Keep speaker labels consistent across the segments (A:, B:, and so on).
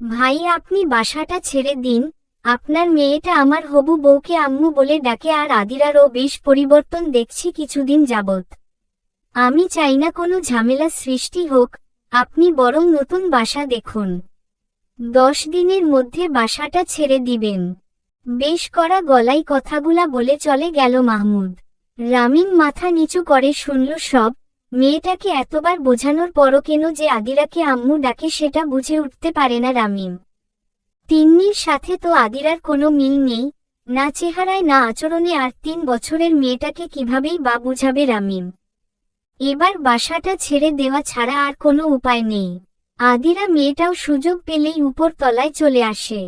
A: ভাই আপনি বাসাটা ছেড়ে দিন, আপনার মেয়েটা আমার হবু বউকে আম্মু বলে ডাকে আর আদিরারও বেশ পরিবর্তন দেখছি কিছুদিন যাবৎ। আমি চাই না কোনো ঝামেলা সৃষ্টি হোক, আপনি বরং নতুন বাসা দেখুন। 10 দিনের মধ্যে বাসাটা ছেড়ে দিবেন। বেশ কড়া গলায় কথাগুলা বলে চলে গেল মাহমুদ। রামিম মাথা নিচু করে শুনল সব। মেয়েটাকে এতবার বোঝানোর পরও কেন যে আদিরাকে আম্মু ডাকে সেটা বুঝে উঠতে পারে না রামিম। তিন্নির সাথে তো আদিরার কোনো মিল নেই, না চেহারায় না আচরণে, আর 3 বছরের মেয়েটাকে কিভাবেই বা বুঝাবে রামিম। এবার বাসাটা ছেড়ে দেওয়া ছাড়া আর কোনো উপায় নেই। আদিরা মেয়েটাও সুযোগ পেলেই উপর তলায় চলে আসে।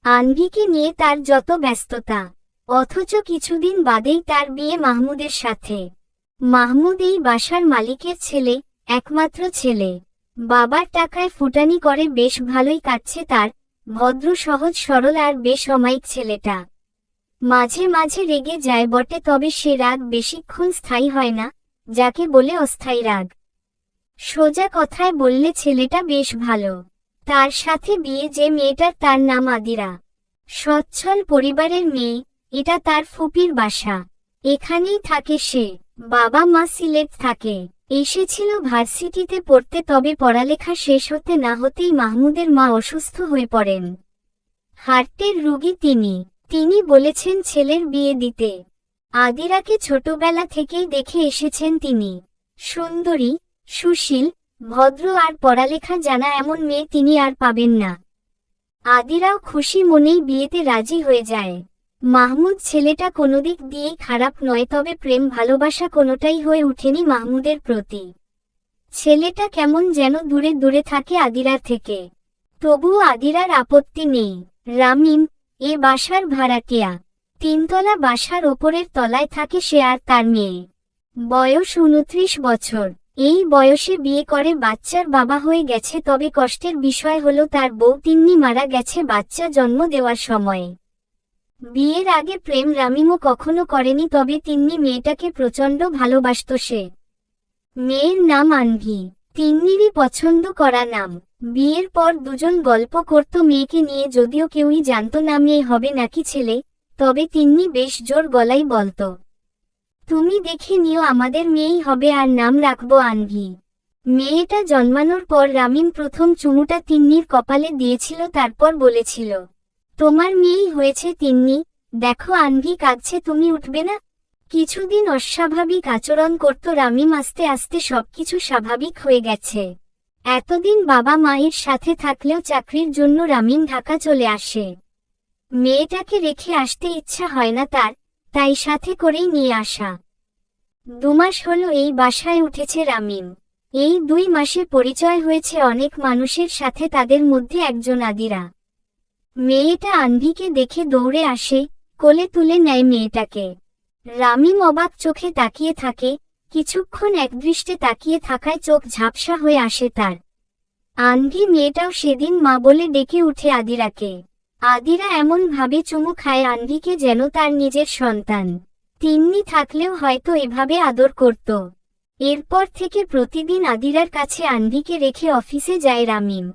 A: আনভিকে নিয়ে তার যত ব্যস্ততা, অথচ কিছুদিন বাদেই তার বিয়ে মাহমুদের সাথে। মাহমুদ এই বাসার মালিকের ছেলে, একমাত্র ছেলে। বাবার টাকায় ফুটানি করে বেশ ভালোই কাটছে তার। ভদ্র, সহজ সরল আর বেশ অমায়িক ছেলেটা। মাঝে মাঝে রেগে যায় বটে, তবে সে রাগ বেশিক্ষণ স্থায়ী হয় না, যাকে বলে অস্থায়ী রাগ। সোজা কথায় বললে ছেলেটা বেশ ভালো। তার সাথে বিয়ে যে মেয়েটার, তার নাম আদিরা। সচ্ছল পরিবারের মেয়ে, এটা তার ফুপির বাসা। এখানেই থাকে সে। বাবা মা সিলেট থাকে। এসেছিল ভার্সিটিতে পড়তে, তবে পড়ালেখা শেষ হতে না হতেই মাহমুদের মা অসুস্থ হয়ে পড়েন। হার্টের রোগী তিনি বলেছেন ছেলের বিয়ে দিতে। আদিরাকে ছোটবেলা থেকেই দেখে এসেছেন তিনি। সুন্দরী, সুশীল, ভদ্র আর পড়ালেখা জানা এমন মেয়ে তিনি আর পাবেন না। আদিরাও খুশি মনেই বিয়েতে রাজি হয়ে যায়। মাহমুদ ছেলেটা কোনো দিক দিয়েই খারাপ নয়, তবে প্রেম ভালোবাসা কোনোটাই হয়ে ওঠেনি মাহমুদের প্রতি। ছেলেটা কেমন যেন দূরে দূরে থাকে আদিরার থেকে। তবুও আদিরার আপত্তি নেই। রামিম এ বাসার ভাড়াটিয়া। 3 তলা বাসার ওপরের তলায় থাকে সে আর তার মেয়ে। বয়স 29 বছর। এই বয়সে বিয়ে করে বাচ্চার বাবা হয়ে গেছে, তবে কষ্টের বিষয় হলো তার বউ তিন্নি মারা গেছে বাচ্চা জন্ম দেওয়ার সময়ে। বিয়ের আগে প্রেম রামিমও কখনো করেনি, তবে তিন্নি মেয়েটাকে প্রচণ্ড ভালোবাসত সে। মেয়ের নাম আনভি, তিন্নিরই পছন্দ করা নাম। বিয়ের পর দুজন গল্প করত মেয়েকে নিয়ে, যদিও কেউই জানত না মেয়ে হবে নাকি ছেলে, তবে তিন্নি বেশ জোর গলায় বলত, তুমি দেখে নিও আমাদের মেয়েই হবে আর নাম রাখবো আনভি। মেয়েটা জন্মানোর পর রামিম প্রথম চুমুটা তিন্নির কপালে দিয়েছিল, তারপর বলেছিল, তোমার মেয়েই হয়েছে তিন্নি, দেখো আনভি কাঁদছে, তুমি উঠবে না। কিছুদিন অস্বাভাবিক আচরণ করত রামিম, আস্তে আস্তে সবকিছু স্বাভাবিক হয়ে গেছে। এতদিন বাবা মায়ের সাথে থাকলেও চাকরির জন্য রামিম ঢাকা চলে আসে। মেয়েটাকে রেখে আসতে ইচ্ছা হয় না তার, তাই সাথে করেই নিয়ে আসা। 2 মাস হলো এই বাসায় উঠেছে রামিম। এই 2 মাসে পরিচয় হয়েছে অনেক মানুষের সাথে, তাদের মধ্যে একজন আদিরা। মেয়েটা আনভিকে দেখে দৌড়ে আসে, কোলে তুলে নেয় মেয়েটাকে। রামিম অবাক চোখে তাকিয়ে থাকে, কিছুক্ষণ একদৃষ্টে তাকিয়ে থাকায় চোখ ঝাপসা হয়ে আসে তার। আনভি মেয়েটাও সেদিন মা বলে ডেকে উঠে আদিরাকে। আদিরা এমন ভাবে চুমু খায় আনভিকে যেন তার নিজের সন্তান। তিন্নি থাকলেও হয়তো এভাবে আদর করত। এরপর থেকে প্রতিদিন আদিরার কাছে আনভিকে রেখে অফিসে যায় রামিম।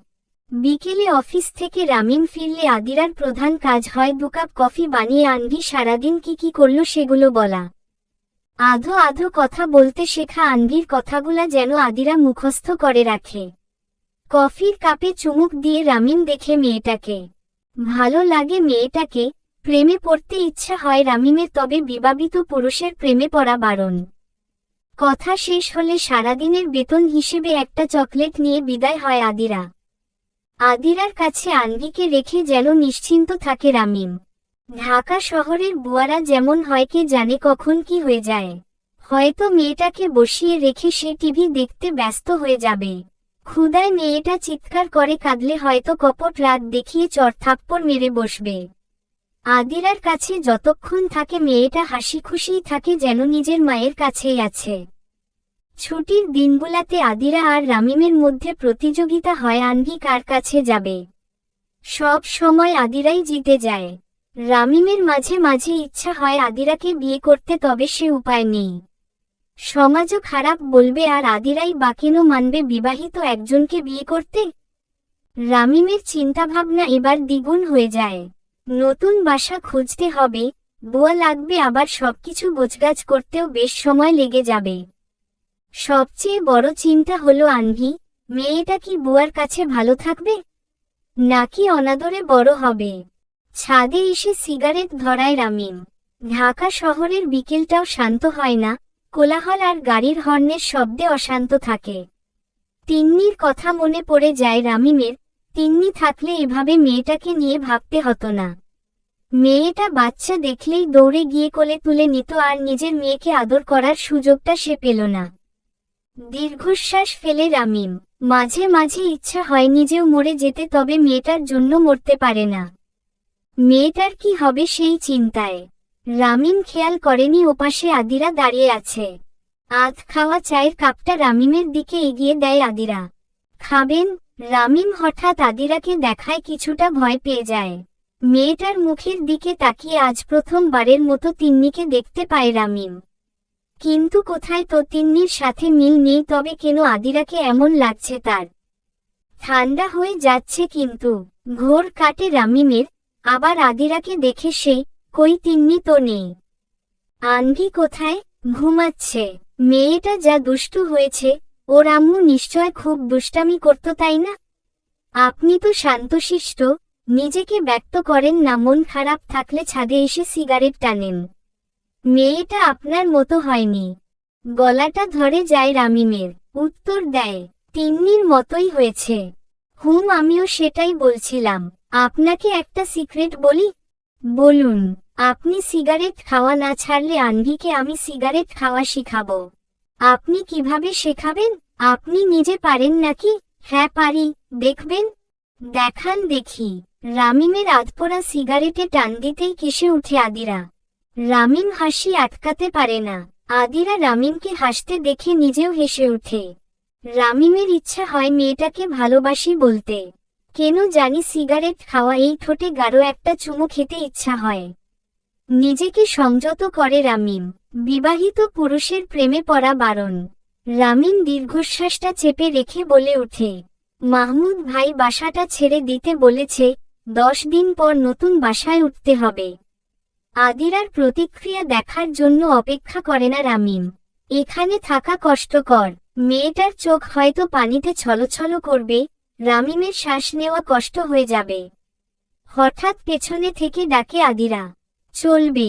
A: বিকেলে অফিস থেকে রামিম ফিরলে আদিরার প্রধান কাজ হয় 2 কাপ কফি বানিয়ে আনভি সারাদিন কি করল সেগুলো বলা। আধো আধো কথা বলতে শেখা আনভির কথাগুলা যেন আদিরা মুখস্থ করে রাখে। কফির কাপে চুমুক দিয়ে রামিম দেখে মেয়েটাকে। ভালো লাগে মেয়েটাকে, প্রেমে পড়তে ইচ্ছা হয় রামিমের, তবে বিবাহিত পুরুষের প্রেমে পড়া বারণ। কথা শেষ হলে সারাদিনের বেতন হিসেবে একটা চকলেট নিয়ে বিদায় হয় আদিরা। আদিরার কাছে আনভিকে রেখে যেন নিশ্চিন্ত থাকে রামিম। ঢাকা শহরের বুয়ারা যেমন হয়, কে জানে কখন কি হয়ে যায়। হয়তো মেয়েটাকে বসিয়ে রেখে সে টিভি দেখতে ব্যস্ত হয়ে যাবে। ক্ষুধায় মেয়েটা চিৎকার করে কাঁদলে হয়তো কপট রাগ দেখিয়ে চড়থাপ্পড় মেরে বসবে। আদিরার কাছে যতক্ষণ থাকে মেয়েটা হাসি খুশিই থাকে, যেন নিজের মায়ের কাছেই আছে। ছুটির দিনগুলাতে আদিরা আর রামিমের মধ্যে প্রতিযোগিতা হয় আনভি কার কাছে যাবে। সব সময় আদিরাই জিতে যায়। রামিমের মাঝে মাঝে ইচ্ছা হয় আদিরাকে বিয়ে করতে, তবে সে উপায় নেই। সমাজও খারাপ বলবে, আর আদিরাই বা কেন মানবে বিবাহিত একজনকে বিয়ে করতে। রামিমের চিন্তাভাবনা এবার দ্বিগুণ হয়ে যায়। নতুন বাসা খুঁজতে হবে, বুয়া লাগবে, আবার সবকিছু গোছগাছ করতেও বেশ সময় লেগে যাবে। সবচেয়ে বড় চিন্তা হলো আনভি, মেয়েটা কি বুয়ার কাছে ভালো থাকবে নাকি অনাদরে বড় হবে। ছাদে এসে সিগারেট ধরায় রামিম। ঢাকা শহরের বিকেলটাও শান্ত হয় না, কোলাহল আর গাড়ির হর্নের শব্দে অশান্ত থাকে। তিন্নির কথা মনে পড়ে যায় রামিমের, তিন্নি থাকলে এভাবে মেয়েটাকে নিয়ে ভাবতে হতো না। মেয়েটা বাচ্চা দেখলেই দৌড়ে গিয়ে কোলে তুলে নিত, আর নিজের মেয়েকে আদর করার সুযোগটা সে পেল না। দীর্ঘশ্বাস ফেলে রামিম। মাঝে মাঝে ইচ্ছা হয় নিজেও মরে যেতে, তবে মেয়েটার জন্য মরতে পারে না। মেয়েটার কি হবে সেই চিন্তায় রামিম খেয়াল করেনি ওপাশে আদিরা দাঁড়িয়ে আছে। আধ খাওয়া চায়ের কাপটা রামিমের দিকে এগিয়ে দেয় আদিরা। খাবেন? রামিম হঠাৎ আদিরাকে দেখায় কিছুটা ভয় পেয়ে যায়। মেয়েটার মুখের দিকে তাকিয়ে আজ প্রথমবারের মতো তিন্নিকে দেখতে পায় রামিম। কিন্তু কোথায় তো তিন্নির সাথে মিল নেই, তবে কেন আদিরাকে এমন লাগছে তার? ঠান্ডা হয়ে যাচ্ছে কিন্তু ঘোর কাটে রামিমের। আবার আদিরাকে দেখে সে, কই তিন্নি তো নেই। আনভি কোথায়? ঘুমাচ্ছে। মেয়েটা যা দুষ্টু হয়েছে, ওর আম্মু নিশ্চয় খুব দুষ্টামি করত, তাই না? আপনি তো শান্তশিষ্ট, নিজেকে ব্যক্ত করেন না, মন খারাপ থাকলে ছাদে এসে সিগারেট টানেন। মেয়েটা আপনার মতো হয়নি। গলাটা ধরে যায় রামিমের। উত্তর দেয়, তিন্নির মতোই হয়েছে। আমিও সেটাই বলছিলাম। আপনাকে একটা সিক্রেট বলি? বলুন। আপনি সিগারেট খাওয়া না ছাড়লে আনভিকে আমি সিগারেট খাওয়া শিখাবো। আপনি কিভাবে শেখাবেন? আপনি নিজে পারেন নাকি? হ্যাঁ পারি, দেখবেন? দেখান দেখি। রামিমের আধপোড়া সিগারেটে টান দিতেই কেসে উঠে আদিরা। রামিম হাসি আটকাতে পারে না। আদিরা রামিমকে হাসতে দেখে নিজেও হেসে ওঠে। রামিমের ইচ্ছা হয় মেয়েটাকে ভালোবাসি বলতে। কেন জানি সিগারেট খাওয়া এই ঠোঁটে গাঢ় একটা চুমু খেতে ইচ্ছা হয়। নিজেকে সংযত করে রামিম। বিবাহিত পুরুষের প্রেমে পড়া বারণ। রামিম দীর্ঘশ্বাসটা চেপে রেখে বলে ওঠে, মাহমুদ ভাই বাসাটা ছেড়ে দিতে বলেছে, 10 দিন পর নতুন বাসায় উঠতে হবে। আদিরার প্রতিক্রিয়া দেখার জন্য অপেক্ষা করে না রামিম। এখানে থাকা কষ্টকর। মেয়েটার চোখ হয়তো পানিতে ছলছল করবে, রামিমের শ্বাস নেওয়া কষ্ট হয়ে যাবে। হঠাৎ পেছনে থেকে ডাকে আদিরা, চলবে।